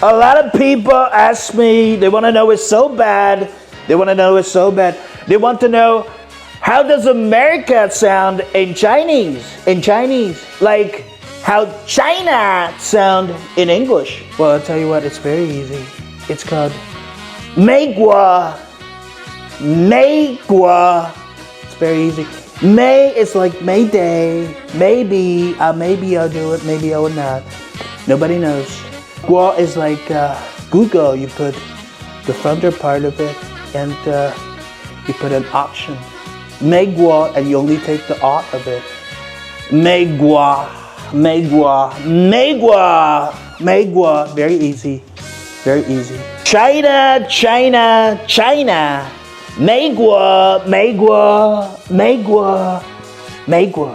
A lot of people ask me, they want to know it so bad. They want to know it so bad. They want to know, how does America sound in Chinese? In Chinese. Like how China sound in English. Well, I'll tell you what, it's very easy. It's called 美国. 美国. It's very easy. May is like Mayday. Maybe I'll do it, maybe I will not. Nobody knows. Guo is like Google. You put the frontal part of it and you put an option. 美国 and you only take the out of it. 美国, 美国, 美国, 美国. Very easy. Very easy. China, China, China. 美国, 美国, 美国, 美国.